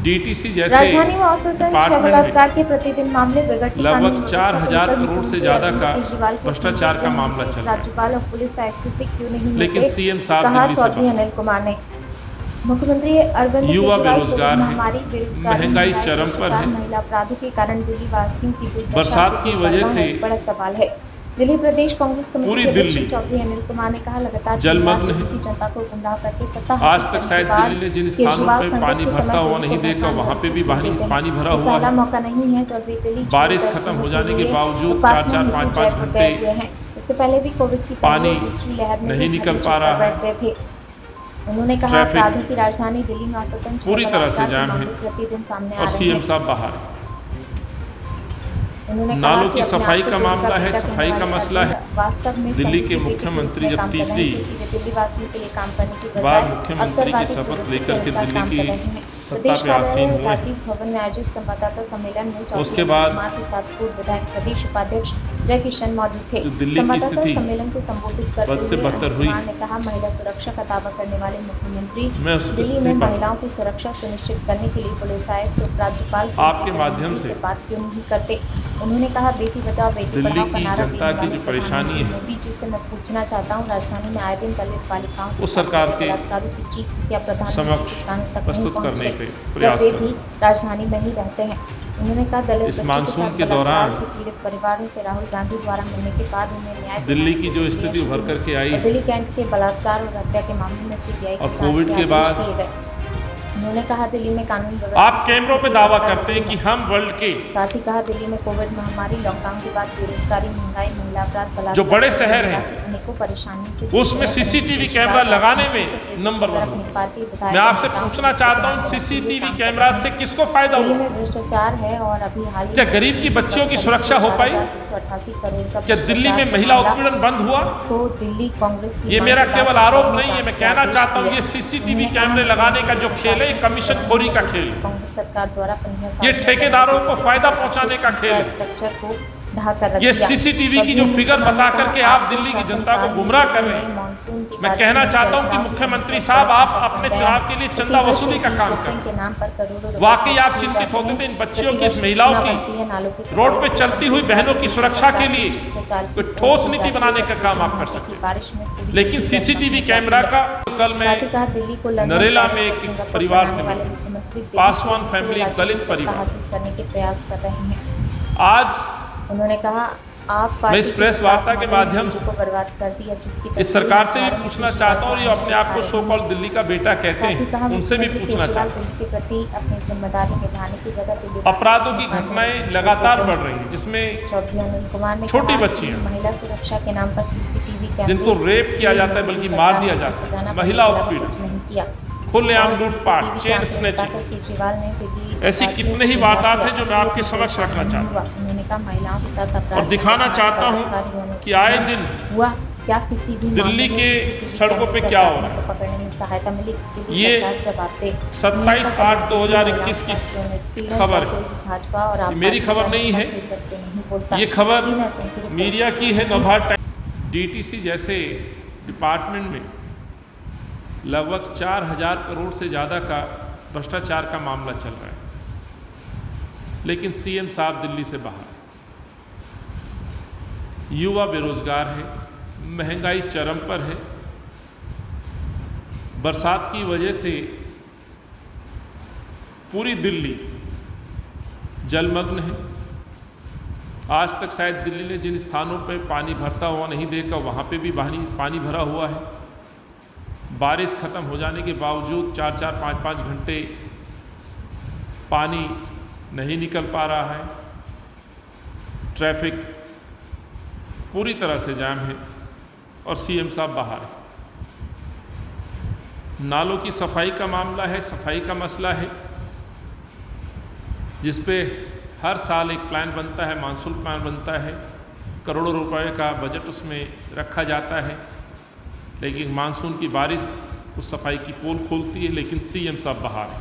DTC जैसे राजधानी में औसतन 6 बलात्कार के प्रतिदिन मामले बिगड़ते लगभग 4000 करोड़ से ज्यादा का भ्रष्टाचार का मामला चल रहा है। राज्यपाल और पुलिस आयुक्त से क्यों नहीं लेकिन मिलते, सीएम साहब कहा दिल्ली से चौधरी अनिल कुमार ने। मुख्यमंत्री अरविंद युवा केजरीवाल बेरोजगार है, महामारी, बेरोजगारी, महंगाई चरम पर है, महिला अपराधों के कारण दिल्ली वासियों की दुर्दशा बरसात की वजह से बड़ा सवाल है। दिल्ली प्रदेश कांग्रेस कमेटी पूरी के अध्यक्ष दिल्ली चौधरी अनिल कुमार ने कहा, लगातार जलमग्न दिल्ली है। की जनता को गुमराह करके सत्ता आज हासिल तक करने शायद के बाद दिल्ली ने जिन स्थानों पर पानी भरता हुआ नहीं देखा, वहाँ पे भी पानी भरा हुआ पहला है। मौका नहीं है जब वे दिल्ली बारिश खत्म हो जाने के बावजूद 4-4, 5-5 घंटे इससे पहले भी कोविड की पानी दूसरी लहर में नहीं निकल पा रहा है। बैठ गए थे। उन्होंने कहा, ट्रैफिक अपराधों की राजधानी दिल्ली में औसतन 6 पूरी तरह से जाम है प्रतिदिन सामने आ और रहे सीएम हैं। साहब बाहर है। उन्होंने नालों कहा की कि अपने सफाई आप को का दूर मामला करने है, का सफाई का कहने मसला वाले है। वास्तव में दिल्ली के संघ की मुख्यमंत्री काम जब कर रहे हैं, तीसरी क्योंकि वे दिल्ली वासियों के लिए काम करने की बार बजाय मुख्यमंत्री की शपथ लेकर के दिल्ली की सत्ता पे आसीन हुए। राजीव भवन में आयोजित संवाददाता सम्मेलन में चौधरी उसके अनिल बाद कुमार के साथ पूर्व विधायक प्रदेश उपाध्यक्ष जय किशन मौजूद थे। जो दिल्ली की संवाददाता स्थिति सम्मेलन को संबोधित करते बद से हुए बदतर अनिल हुई। कुमार ने कहा, महिला सुरक्षा का दावा करने वाले मुख्यमंत्री मैं उस दिल्ली स्थिति में पर महिलाओं की सुरक्षा सुनिश्चित करने के लिए पुलिस आयुक्त तो राज्यपाल आपके माध्यम से बात क्यों नहीं करते। उन्होंने कहा, बेटी बचाओ बेटी दिल्ली पढ़ाओ का की नारा जनता देने की वाले जो परेशानी है, मोदी जी से मैं पूछना चाहता हूँ, राजधानी में आए दिन दलित बालिकाओं उस सरकार के बलात्कारों की चीख क्या प्रधानमंत्री समक्ष के कान तक प्रस्तुत नहीं करने पहुंचते, के प्रयास जब वे करें। भी राजधानी में ही रहते हैं। उन्होंने कहा, दलित इस बच्चों मानसून साथ के दौरान बलात्कार के पीड़ित परिवारों से राहुल गांधी द्वारा मिलने के बाद उन्हें न्याय दिल्ली की जो दिलाने स्थिति प्रक्रिया उभर शुरू करके हुई। आई है, दिल्ली कैंट के बलात्कार और हत्या के मामले में सीबीआई और कोविड के बाद उन्होंने कहा, दिल्ली में कानून व्यवस्था आप कैमरों पे दावा करते हैं कि हम वर्ल्ड के साथ ही कहा, दिल्ली में कोविड महामारी, लॉकडाउन के बाद बेरोजगारी, महंगाई, महिला अपराध, बलात्कार जो बड़े शहर हैं, अनेकों परेशानियों से उसमें सीसीटीवी कैमरा लगाने में नंबर 1 है। मैं आपसे पूछना चाहता हूं, सीसीटीवी कैमरा से किसको फायदा दिल्ली हुआ? में भ्रष्टाचार है और अभी हाल ही क्या गरीब की बच्चियों की सुरक्षा हो पाई? 288 करोड़ का क्या दिल्ली में महिला उत्पीड़न बंद हुआ? तो दिल्ली कांग्रेस की ये मेरा केवल आरोप नहीं है, मैं कहना चाहता हूँ, ये सीसीटीवी कैमरे लगाने का जो खेल है, कमीशन खोरी का खेल है। कांग्रेस सरकार द्वारा ये ठेकेदारों को फायदा पहुंचाने का खेल है। स्ट्रक्चर को ढाकर रख ये दिया। सीसीटीवी की जो फिगर बता करके आप दिल्ली की जनता को गुमराह कर रहे हैं। मैं कहना चाहता हूं कि मुख्यमंत्री साहब, आप अपने चुनाव के लिए चंदा वसूली का काम करें। वाकई आप चिंतित होते थे इन बच्चियों की, इस महिलाओं की, रोड पे चलती हुई बहनों की सुरक्षा के लिए कोई ठोस नीति बनाने का काम आप कर सकते हैं। लेकिन सीसीटीवी कैमरा का कल मैं नरेला में एक परिवार से पासवान फैमिली, दलित परिवार हासिल करने के प्रयास कर रहे हैं। आज उन्होंने कहा, आप मैं इस प्रेस वार्ता के माध्यम से बर्बाद कर दिया, जिसकी इस सरकार से भी पूछना चाहता हूँ, और ये अपने आप को सो कॉल्ड दिल्ली का बेटा कहते हैं, उनसे भी पूछना चाहता हूँ। के प्रति अपनी जिम्मेदारी निभाने की जगह दिल्ली अपराधों की घटनाएं लगातार बढ़ रही हैं, जिसमें चौधरी अनिल कुमार ने छोटी कहा, बच्चियां, महिला सुरक्षा के नाम पर सीसीटीवी कैमरे, जिनको रेप किया जाता है बल्कि मार दिया जाता है, महिला उत्पीड़न, नहीं किया, खुलेआम लूटपाट, चेन स्नैचिंग, केजरीवाल ने दिल्ली ऐसी कितने ही वारदात हैं जो मैं आपके समक्ष रखना चाहता हूँ। उन्होंने कहा, महिलाओं के साथ अपराध और दिखाना चाहता हूँ कि आए दिन हुआ क्या किसी भी दिल्ली के सड़कों पे क्या हो रहा है। पकड़ने में सहायता मिली। ये 27/8/2021 की खबर है, भाजपा और ये मेरी खबर नहीं है, ये खबर मीडिया की है। नवभारत टाइम्स। डीटीसी जैसे डिपार्टमेंट में लगभग 4000 करोड़ से ज़्यादा का भ्रष्टाचार का मामला चल रहा है, लेकिन सीएम साहब दिल्ली से बाहर। युवा बेरोजगार है, महंगाई चरम पर है, बरसात की वजह से पूरी दिल्ली जलमग्न है। आज तक शायद दिल्ली ने जिन स्थानों पर पानी भरता हुआ नहीं देखा, वहाँ पे भी पानी भरा हुआ है। बारिश खत्म हो जाने के बावजूद 4-4, 5-5 घंटे पानी नहीं निकल पा रहा है। ट्रैफिक पूरी तरह से जाम है और सीएम साहब बाहर है। नालों की सफाई का मामला है, सफाई का मसला है, जिस पे हर साल एक प्लान बनता है, मानसून प्लान बनता है, करोड़ों रुपए का बजट उसमें रखा जाता है, लेकिन मानसून की बारिश उस सफाई की पोल खोलती है, लेकिन सीएम साहब बाहर है।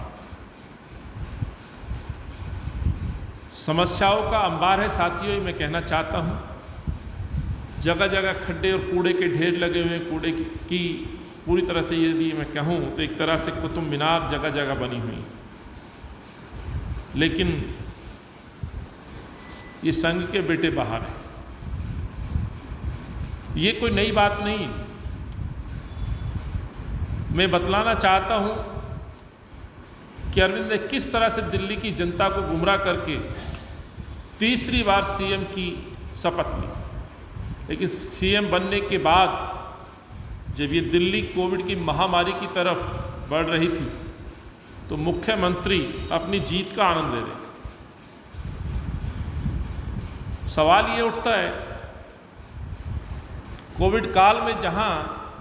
समस्याओं का अंबार है साथियों। मैं कहना चाहता हूँ, जगह जगह खड्डे और कूड़े के ढेर लगे हुए हैं। कूड़े की पूरी तरह से यदि मैं कहूँ तो एक तरह से कुतुब मीनार जगह जगह बनी हुई। लेकिन ये संघ के बेटे बाहर हैं। ये कोई नई बात नहीं। मैं बतलाना चाहता हूं कि अरविंद ने किस तरह से दिल्ली की जनता को गुमराह करके तीसरी बार सीएम की शपथ ली। लेकिन सीएम बनने के बाद जब ये दिल्ली कोविड की महामारी की तरफ बढ़ रही थी तो मुख्यमंत्री अपनी जीत का आनंद ले रहे। सवाल ये उठता है, कोविड काल में जहां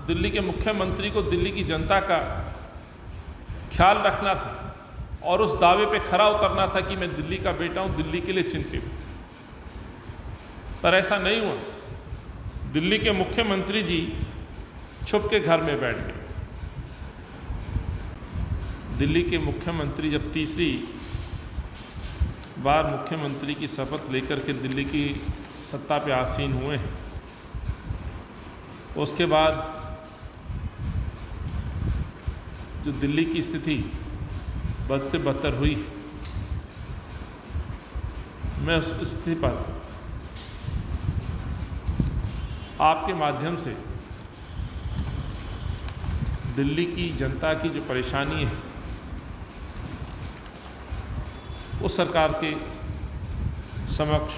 दिल्ली के मुख्यमंत्री को दिल्ली की जनता का ख्याल रखना था और उस दावे पे खरा उतरना था कि मैं दिल्ली का बेटा हूं, दिल्ली के लिए चिंतित हूं, पर ऐसा नहीं हुआ। दिल्ली के मुख्यमंत्री जी छुप के घर में बैठ गए। दिल्ली के मुख्यमंत्री जब तीसरी बार मुख्यमंत्री की शपथ लेकर के दिल्ली की सत्ता पे आसीन हुए हैं, उसके बाद जो दिल्ली की स्थिति बद से बदतर हुई, मैं उस स्थिति पर आपके माध्यम से दिल्ली की जनता की जो परेशानी है वो सरकार के समक्ष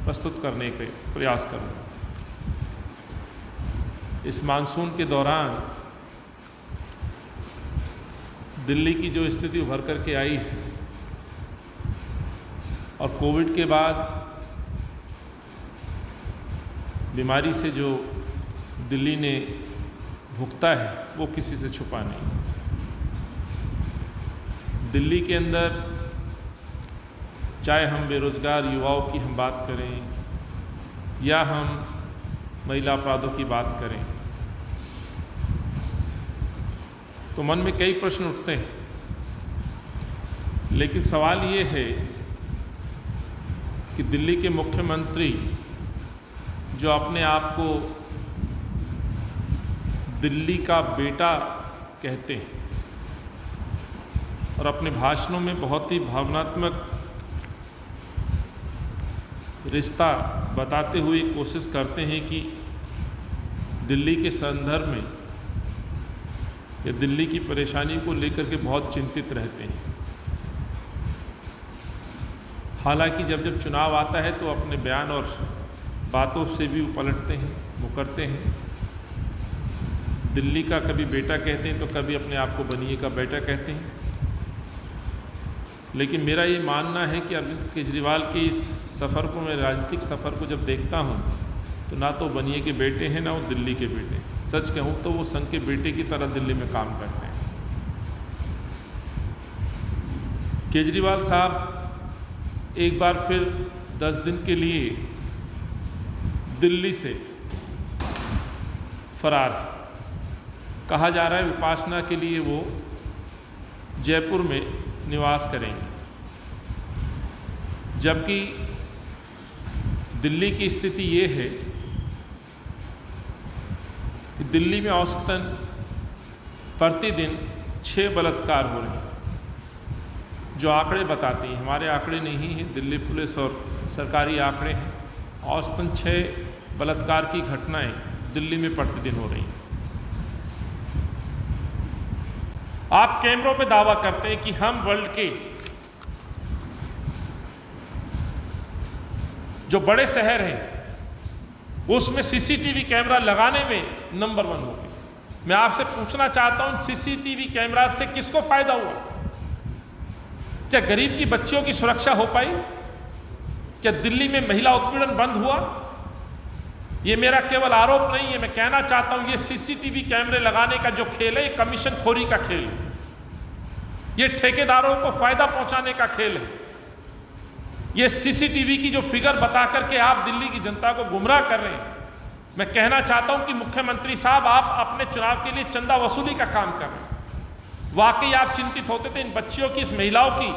प्रस्तुत करने के प्रयास करूँगा। इस मानसून के दौरान दिल्ली की जो स्थिति उभर करके आई है और कोविड के बाद बीमारी से जो दिल्ली ने भुगता है वो किसी से छुपा नहीं। दिल्ली के अंदर चाहे हम बेरोजगार युवाओं की हम बात करें या हम महिला अपराधों की बात करें तो मन में कई प्रश्न उठते हैं, लेकिन सवाल ये है कि दिल्ली के मुख्यमंत्री जो अपने आप को दिल्ली का बेटा कहते हैं और अपने भाषणों में बहुत ही भावनात्मक रिश्ता बताते हुए कोशिश करते हैं कि दिल्ली के संदर्भ में या दिल्ली की परेशानी को लेकर के बहुत चिंतित रहते हैं। हालांकि जब जब चुनाव आता है तो अपने बयान और बातों से भी वो पलटते हैं, मुकरते हैं। दिल्ली का कभी बेटा कहते हैं तो कभी अपने आप को बनिए का बेटा कहते हैं। लेकिन मेरा ये मानना है कि अरविंद केजरीवाल के इस सफ़र को, मैं राजनीतिक सफ़र को जब देखता हूँ तो ना तो बनिए के बेटे हैं ना वो दिल्ली के बेटे हैं। सच कहूँ तो वो संघ के बेटे की तरह दिल्ली में काम करते हैं। केजरीवाल साहब एक बार फिर 10 दिन के लिए दिल्ली से फरार है। कहा जा रहा है विपासना के लिए वो जयपुर में निवास करेंगे, जबकि दिल्ली की स्थिति ये है कि दिल्ली में औसतन प्रतिदिन 6 बलात्कार हो रहे हैं। जो आंकड़े बताते हैं, हमारे आंकड़े नहीं हैं, दिल्ली पुलिस और सरकारी आंकड़े हैं, औसतन 6 बलात्कार की घटनाएं दिल्ली में प्रतिदिन हो रही हैं। आप कैमरों पे दावा करते हैं कि हम वर्ल्ड के जो बड़े शहर हैं उसमें सीसीटीवी कैमरा लगाने में नंबर 1 हो गए। मैं आपसे पूछना चाहता हूं, सीसीटीवी कैमरा से किसको फायदा हुआ? क्या गरीब की बच्चियों की सुरक्षा हो पाई? क्या दिल्ली में महिला उत्पीड़न बंद हुआ? ये मेरा केवल आरोप नहीं है, मैं कहना चाहता हूं ये सीसीटीवी कैमरे लगाने का जो खेल है ये कमीशन खोरी का खेल है, ये ठेकेदारों को फायदा पहुंचाने का खेल है। ये सीसीटीवी की जो फिगर बता करके आप दिल्ली की जनता को गुमराह कर रहे हैं। मैं कहना चाहता हूं कि मुख्यमंत्री साहब आप अपने चुनाव के लिए चंदा वसूली का काम कर रहे हैं। वाकई आप चिंतित होते थे इन बच्चियों की, इस महिलाओं की,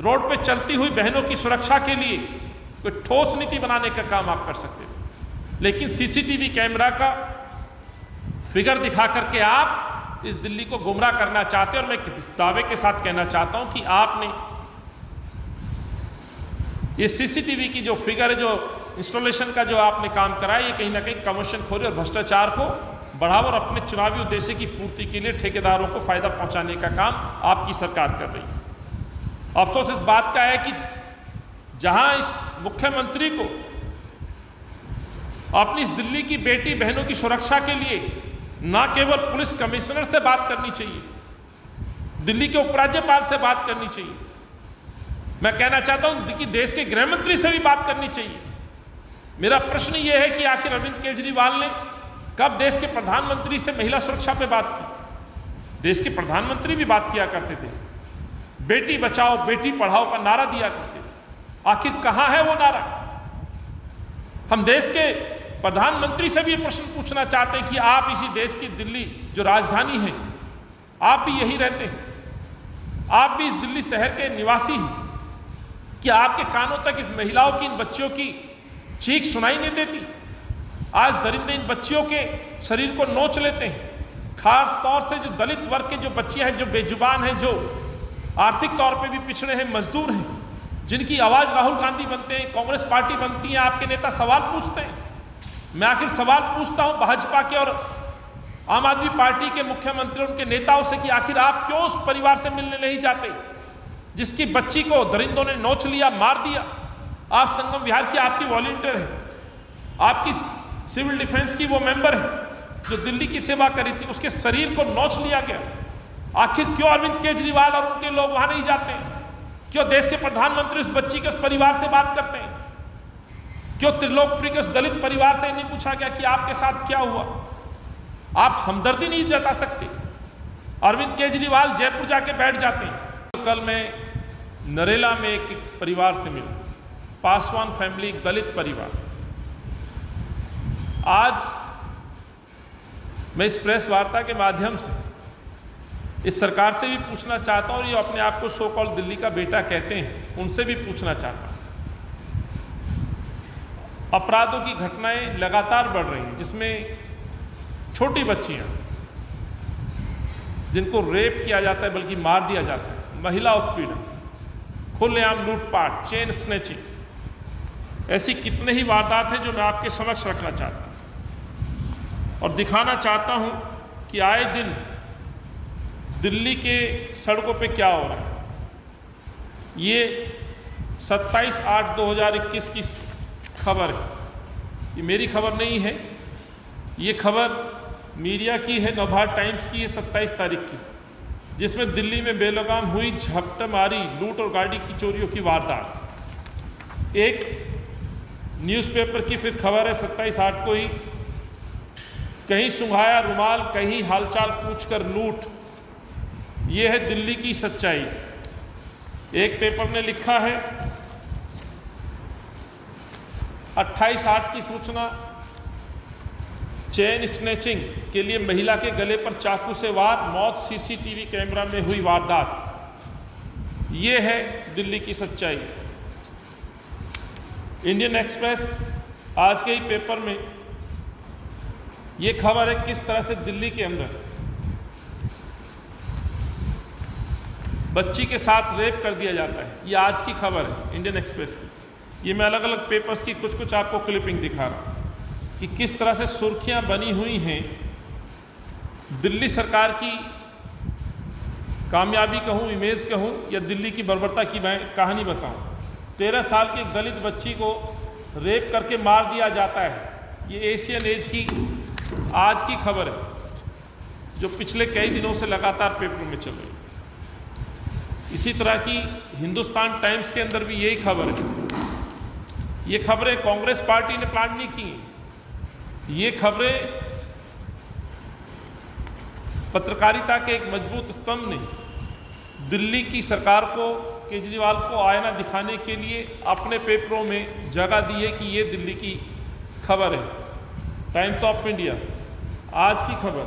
रोड पे चलती हुई बहनों की सुरक्षा के लिए कोई ठोस नीति बनाने का काम आप कर सकते थे, लेकिन सीसीटीवी कैमरा का फिगर दिखा करके आप इस दिल्ली को गुमराह करना चाहते हैं। और मैं इस दावे के साथ कहना चाहता हूं कि आपने ये सीसीटीवी की जो फिगर है, जो इंस्टॉलेशन का जो आपने काम कराया, ये कहीं ना कहीं कमीशनखोरी और भ्रष्टाचार को बढ़ावा और अपने चुनावी उद्देश्य की पूर्ति के लिए ठेकेदारों को फायदा पहुंचाने का काम आपकी सरकार कर रही है। अफसोस इस बात का है कि जहां इस मुख्यमंत्री को अपनी इस दिल्ली की बेटी बहनों की सुरक्षा के लिए न केवल पुलिस कमिश्नर से बात करनी चाहिए, दिल्ली के उपराज्यपाल से बात करनी चाहिए, मैं कहना चाहता हूं कि देश के गृह मंत्री से भी बात करनी चाहिए। मेरा प्रश्न यह है कि आखिर अरविंद केजरीवाल ने कब देश के प्रधानमंत्री से महिला सुरक्षा पे बात की? देश के प्रधानमंत्री भी बात किया करते थे, बेटी बचाओ बेटी पढ़ाओ का नारा दिया करते थे। आखिर कहां है वो नारा? हम देश के प्रधानमंत्री से भी ये प्रश्न पूछना चाहते हैं कि आप इसी देश की दिल्ली जो राजधानी है, आप भी यही रहते हैं, आप भी इस दिल्ली शहर के निवासी हैं, क्या आपके कानों तक इस महिलाओं की, इन बच्चियों की चीख सुनाई नहीं देती? आज दरिंदे इन बच्चियों के शरीर को नोच लेते हैं, खास तौर से जो दलित वर्ग के जो बच्चियां हैं, जो बेजुबान हैं, जो आर्थिक तौर पे भी पिछड़े हैं, मजदूर हैं, जिनकी आवाज राहुल गांधी बनते हैं, कांग्रेस पार्टी बनती है, आपके नेता सवाल पूछते हैं। मैं आखिर सवाल पूछता हूं भाजपा के और आम आदमी पार्टी के मुख्यमंत्री, उनके नेताओं से कि आखिर आप क्यों उस परिवार से मिलने नहीं जाते जिसकी बच्ची को दरिंदों ने नोच लिया, मार दिया? आप संगम विहार की आपकी वॉलंटियर है, आपकी सिविल डिफेंस की वो मेंबर है जो दिल्ली की सेवा करी थी, उसके शरीर को नोच लिया गया। आखिर क्यों अरविंद केजरीवाल और उनके लोग वहां नहीं जाते हैं? क्यों देश के प्रधानमंत्री उस बच्ची के उस परिवार से बात करते हैं? क्यों त्रिलोकपुरी के उस दलित परिवार से नहीं पूछा गया कि आपके साथ क्या हुआ? आप हमदर्दी नहीं जता सकते? अरविंद केजरीवाल जयपुर जाके बैठ जाते हैं। कल मैं नरेला में एक परिवार से मिला, पासवान फैमिली, एक दलित परिवार। आज मैं इस प्रेस वार्ता के माध्यम से इस सरकार से भी पूछना चाहता हूं, और ये अपने आप को सो कॉल्ड दिल्ली का बेटा कहते हैं, उनसे भी पूछना चाहता हूं। अपराधों की घटनाएं लगातार बढ़ रही हैं, जिसमें छोटी बच्चियां जिनको रेप किया जाता है, बल्कि मार दिया जाता है, महिला उत्पीड़न, खुलेआम लूटपाट, चेन स्नैचिंग, ऐसी कितने ही वारदात हैं जो मैं आपके समक्ष रखना चाहता हूं और दिखाना चाहता हूं कि आए दिन दिल्ली के सड़कों पे क्या हो रहा है। ये 27/8/2021 की खबर है, ये मेरी खबर नहीं है, ये खबर मीडिया की है, नवभारत टाइम्स की है, 27 तारीख की, जिसमें दिल्ली में बेलगाम हुई झपटमारी, लूट और गाड़ी की चोरियों की वारदात। एक न्यूज़पेपर की फिर खबर है 27/8 को ही, कहीं सुंघाया रुमाल, कहीं हालचाल पूछकर लूट। ये है दिल्ली की सच्चाई। एक पेपर ने लिखा है 28/8 की सूचना, चेन स्नैचिंग के लिए महिला के गले पर चाकू से वार, मौत सीसीटीवी कैमरा में हुई वारदात। ये है दिल्ली की सच्चाई। इंडियन एक्सप्रेस आज के ही पेपर में ये खबर है किस तरह से दिल्ली के अंदर बच्ची के साथ रेप कर दिया जाता है। ये आज की खबर है इंडियन एक्सप्रेस की। ये मैं अलग अलग पेपर्स की कुछ आपको क्लिपिंग दिखा रहा हूँ कि किस तरह से सुर्खियां बनी हुई हैं दिल्ली सरकार की कामयाबी कहूँ, इमेज कहूँ, या दिल्ली की बर्बरता की मैं कहानी बताऊँ। 13 साल की एक दलित बच्ची को रेप करके मार दिया जाता है। ये एशियन एज की आज की खबर है जो पिछले कई दिनों से लगातार पेपर में चल रही है। इसी तरह की हिंदुस्तान टाइम्स के अंदर भी यही खबर है। ये खबरें कांग्रेस पार्टी ने प्लान नहीं की, ये खबरें पत्रकारिता के एक मजबूत स्तंभ ने दिल्ली की सरकार को, केजरीवाल को आईना दिखाने के लिए अपने पेपरों में जगह दी है कि ये दिल्ली की खबर है। टाइम्स ऑफ इंडिया आज की खबर।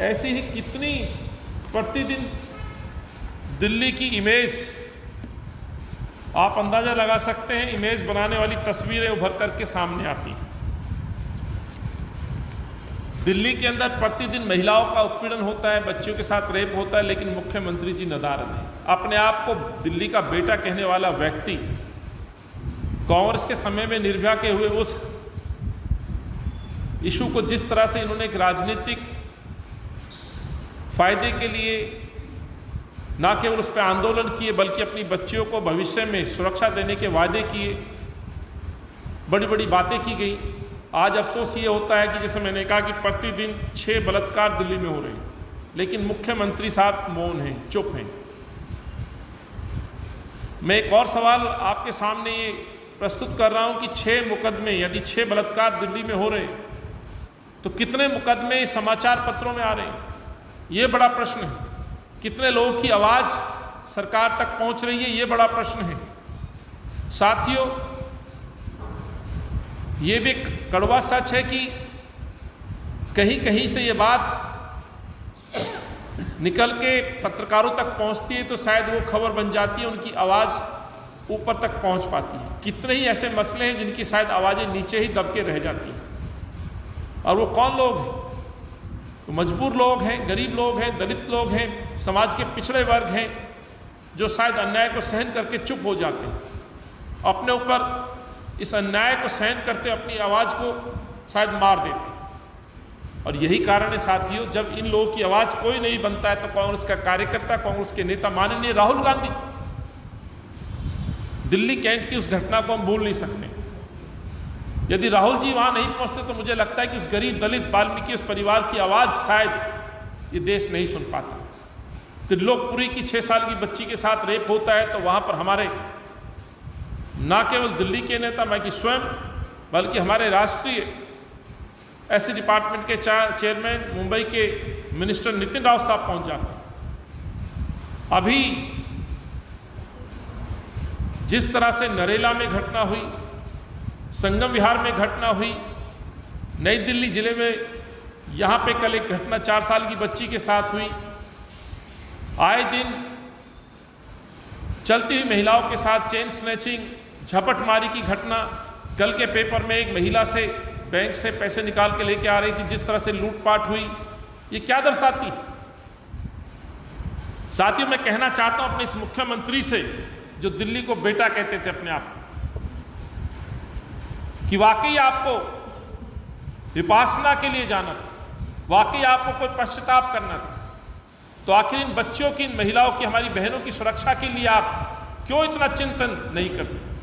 ऐसी ही कितनी प्रतिदिन दिल्ली की इमेज, आप अंदाजा लगा सकते हैं, इमेज बनाने वाली तस्वीरें उभर करके सामने आती हैं। दिल्ली के अंदर प्रतिदिन महिलाओं का उत्पीड़न होता है, बच्चियों के साथ रेप होता है, लेकिन मुख्यमंत्री जी नदारद हैं। अपने आप को दिल्ली का बेटा कहने वाला व्यक्ति कांग्रेस के समय में निर्भया के हुए उस इशू को जिस तरह से इन्होंने एक राजनीतिक फायदे के लिए ना केवल उस पर आंदोलन किए बल्कि अपनी बच्चियों को भविष्य में सुरक्षा देने के वादे किए, बड़ी बड़ी बातें की गई। आज अफसोस ये होता है कि जैसे मैंने कहा कि प्रतिदिन 6 बलात्कार दिल्ली में हो रहे हैं, लेकिन मुख्यमंत्री साहब मौन हैं, चुप हैं। मैं एक और सवाल आपके सामने ये प्रस्तुत कर रहा हूं कि 6 मुकदमे यदि 6 बलात्कार दिल्ली में हो रहे हैं तो कितने मुकदमे समाचार पत्रों में आ रहे हैं? ये बड़ा प्रश्न है। कितने लोगों की आवाज सरकार तक पहुंच रही है? ये बड़ा प्रश्न है। साथियों, ये भी कड़वा सच है कि कहीं कहीं से ये बात निकल के पत्रकारों तक पहुंचती है तो शायद वो खबर बन जाती है, उनकी आवाज़ ऊपर तक पहुंच पाती है। कितने ही ऐसे मसले हैं जिनकी शायद आवाज़ें नीचे ही दब के रह जाती हैं। और वो कौन लोग हैं? तो मजबूर लोग हैं, गरीब लोग हैं, दलित लोग हैं, समाज के पिछड़े वर्ग हैं, जो शायद अन्याय को सहन करके चुप हो जाते हैं, अपने ऊपर इस अन्याय को सहन करते अपनी आवाज़ को शायद मार देते हैं। और यही कारण है साथियों, जब इन लोगों की आवाज़ कोई नहीं बनता है तो कांग्रेस का कार्यकर्ता, कांग्रेस के नेता माननीय राहुल गांधी, दिल्ली कैंट की उस घटना को हम भूल नहीं सकते। यदि राहुल जी वहां नहीं पहुंचते तो मुझे लगता है कि उस गरीब दलित वाल्मीकि उस परिवार की आवाज़ शायद ये देश नहीं सुन पाता। त्रिलोकपुरी की 6 साल की बच्ची के साथ रेप होता है तो वहां पर हमारे ना केवल दिल्ली के नेता मैं कि स्वयं, बल्कि हमारे राष्ट्रीय ऐसे डिपार्टमेंट के चेयरमैन, मुंबई के मिनिस्टर नितिन राव साहब पहुंच जाते हैं। अभी जिस तरह से नरेला में घटना हुई, संगम विहार में घटना हुई, नई दिल्ली जिले में यहाँ पे कल एक घटना 4 साल की बच्ची के साथ हुई, आए दिन चलती हुई महिलाओं के साथ चेन स्नैचिंग, झपटमारी की घटना। कल के पेपर में एक महिला से बैंक से पैसे निकाल के लेके आ रही थी, जिस तरह से लूटपाट हुई, ये क्या दर्शाती? साथियों, मैं कहना चाहता हूं अपने इस मुख्यमंत्री से, जो दिल्ली को बेटा कहते थे अपने आप, कि वाकई आपको विपासना के लिए जाना था, वाकई आपको कोई पश्चाताप करना था, तो आखिर इन बच्चों की, इन महिलाओं की, हमारी बहनों की सुरक्षा के लिए आप क्यों इतना चिंतन नहीं करते?